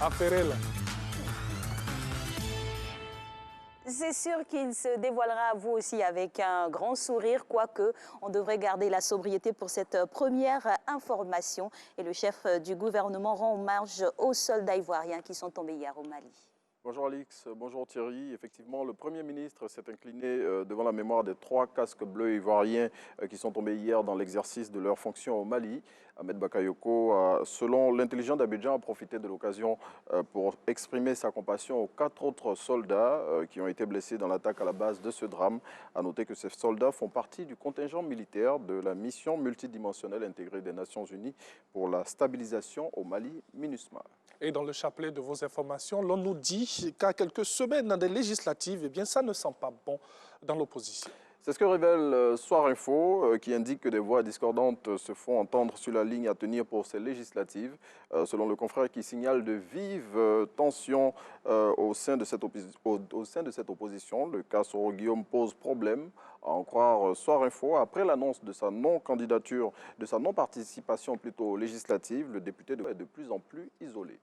affairé là. C'est sûr qu'il se dévoilera à vous aussi avec un grand sourire, quoique on devrait garder la sobriété pour cette première information. Et le chef du gouvernement rend hommage aux soldats ivoiriens qui sont tombés hier au Mali. Bonjour Alix, bonjour Thierry. Effectivement, le Premier ministre s'est incliné devant la mémoire des 3 casques bleus ivoiriens qui sont tombés hier dans l'exercice de leurs fonctions au Mali. Ahmed Bakayoko, selon l'intelligence d'Abidjan, a profité de l'occasion pour exprimer sa compassion aux 4 autres soldats qui ont été blessés dans l'attaque à la base de ce drame. À noter que ces soldats font partie du contingent militaire de la mission multidimensionnelle intégrée des Nations Unies pour la stabilisation au Mali, MINUSMA. Et dans le chapelet de vos informations, l'on nous dit qu'à quelques semaines dans des législatives, eh bien, ça ne sent pas bon dans l'opposition. C'est ce que révèle Soir Info, qui indique que des voix discordantes se font entendre sur la ligne à tenir pour ces législatives. Selon le confrère qui signale de vives tensions au sein de cette opposition, le cas Soro Guillaume pose problème. À en croire Soir Info, après l'annonce de sa non-candidature, de sa non-participation plutôt législative, le député est de plus en plus isolé.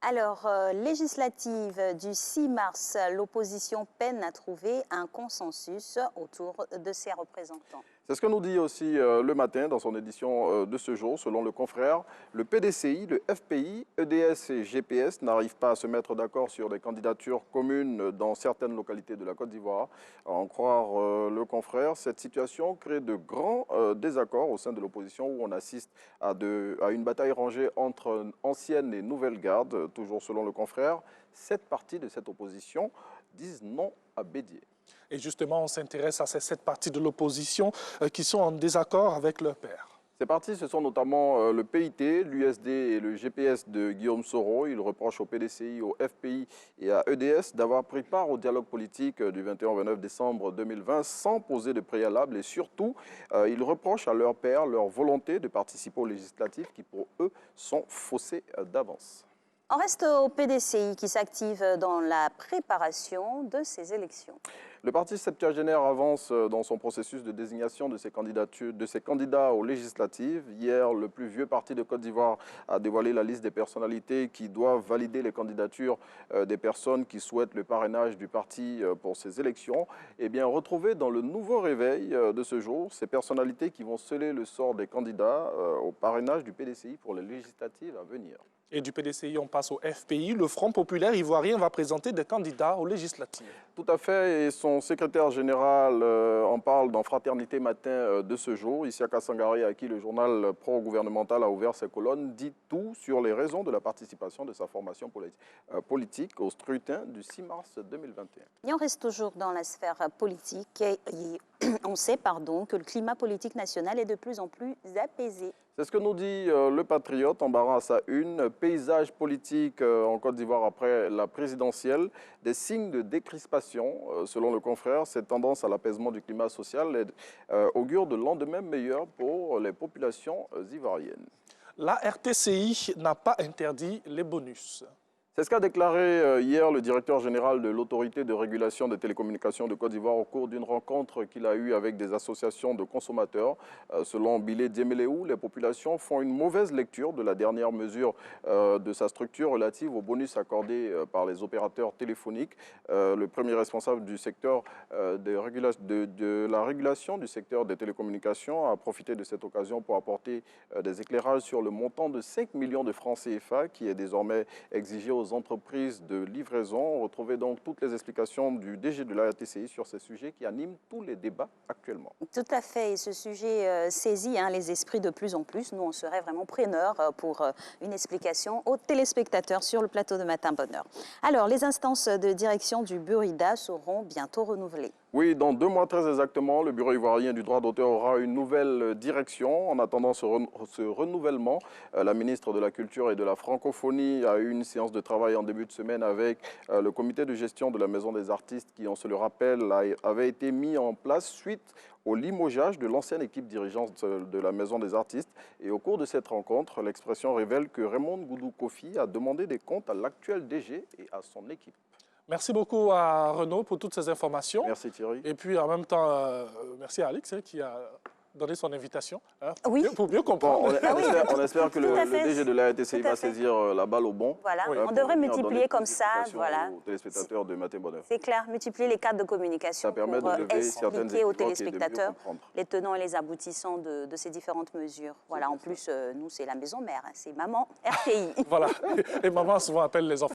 Alors, législative du 6 mars, l'opposition peine à trouver un consensus autour de ses représentants. C'est ce que nous dit aussi le matin dans son édition de ce jour. Selon le confrère, le PDCI, le FPI, EDS et GPS n'arrivent pas à se mettre d'accord sur des candidatures communes dans certaines localités de la Côte d'Ivoire. À en croire le confrère, cette situation crée de grands désaccords au sein de l'opposition où on assiste à une bataille rangée entre anciennes et nouvelles gardes. Toujours selon le confrère, 7 partis de cette opposition disent non à Bédié. Et justement, on s'intéresse à ces 7 partis de l'opposition qui sont en désaccord avec leur père. Ces partis, ce sont notamment le PIT, l'USD et le GPS de Guillaume Soro. Ils reprochent au PDCI, au FPI et à EDS d'avoir pris part au dialogue politique du 21 au 29 décembre 2020 sans poser de préalable. Et surtout, ils reprochent à leur père leur volonté de participer aux législatives qui, pour eux, sont faussées d'avance. On reste au PDCI qui s'active dans la préparation de ces élections. Le parti septuagénaire avance dans son processus de désignation de ses candidats aux législatives. Hier, le plus vieux parti de Côte d'Ivoire a dévoilé la liste des personnalités qui doivent valider les candidatures des personnes qui souhaitent le parrainage du parti pour ces élections. Eh bien, retrouvez dans le nouveau réveil de ce jour ces personnalités qui vont sceller le sort des candidats au parrainage du PDCI pour les législatives à venir. Et du PDCI, on passe au FPI. Le Front populaire ivoirien va présenter des candidats aux législatives. Tout à fait, et son secrétaire général en parle dans Fraternité Matin de ce jour. Isiaka Sangaré, à qui le journal pro-gouvernemental a ouvert ses colonnes, dit tout sur les raisons de la participation de sa formation politique au scrutin du 6 mars 2021. Et on reste toujours dans la sphère politique et on sait que le climat politique national est de plus en plus apaisé. C'est ce que nous dit le Patriote, embarras à sa une. Paysage politique en Côte d'Ivoire après la présidentielle. Des signes de décrispation, selon le confrère. Cette tendance à l'apaisement du climat social augure de lendemains meilleurs pour les populations ivoiriennes. La RTCI n'a pas interdit les bonus. C'est ce qu'a déclaré hier le directeur général de l'autorité de régulation des télécommunications de Côte d'Ivoire au cours d'une rencontre qu'il a eue avec des associations de consommateurs. Selon Bilé Diemeleou, les populations font une mauvaise lecture de la dernière mesure de sa structure relative aux bonus accordés par les opérateurs téléphoniques. Le premier responsable du secteur de la régulation du secteur des télécommunications a profité de cette occasion pour apporter des éclairages sur le montant de 5 millions de francs CFA qui est désormais exigé aux entreprises de livraison. Retrouvez donc toutes les explications du DG de la RTCI sur ces sujets qui animent tous les débats actuellement. Tout à fait, et ce sujet saisit les esprits de plus en plus. Nous, on serait vraiment preneurs pour une explication aux téléspectateurs sur le plateau de Matin Bonheur. Alors, les instances de direction du Burida seront bientôt renouvelées. Oui, dans 2 mois très exactement, le Bureau ivoirien du droit d'auteur aura une nouvelle direction. En attendant ce renouvellement, la ministre de la Culture et de la Francophonie a eu une séance de travail en début de semaine avec le comité de gestion de la Maison des Artistes qui, on se le rappelle, avait été mis en place suite au limogeage de l'ancienne équipe dirigeante de la Maison des Artistes. Et au cours de cette rencontre, l'expression révèle que Raymond Goudou Kofi a demandé des comptes à l'actuel DG et à son équipe. Merci beaucoup à Renaud pour toutes ces informations. Merci Thierry. Et puis en même temps, merci à Alix qui a donner son invitation hein, Oui. pour mieux Bon, comprendre. on espère que Tout à le fait. DG de la RTCI Tout à va fait. saisir la balle au bon. Voilà, Oui. on pour devrait venir multiplier donner comme plus ça, d'explications voilà. aux téléspectateurs de Matin Bonheur. C'est clair, multiplier les cadres de communication Ça permet pour de lever certaines expliquer aux équivoques et de mieux téléspectateurs comprendre. les tenants et les aboutissants de ces différentes mesures. Voilà, en plus, nous, c'est la maison mère, hein, c'est maman RTI. Voilà. Et maman souvent appelle les enfants.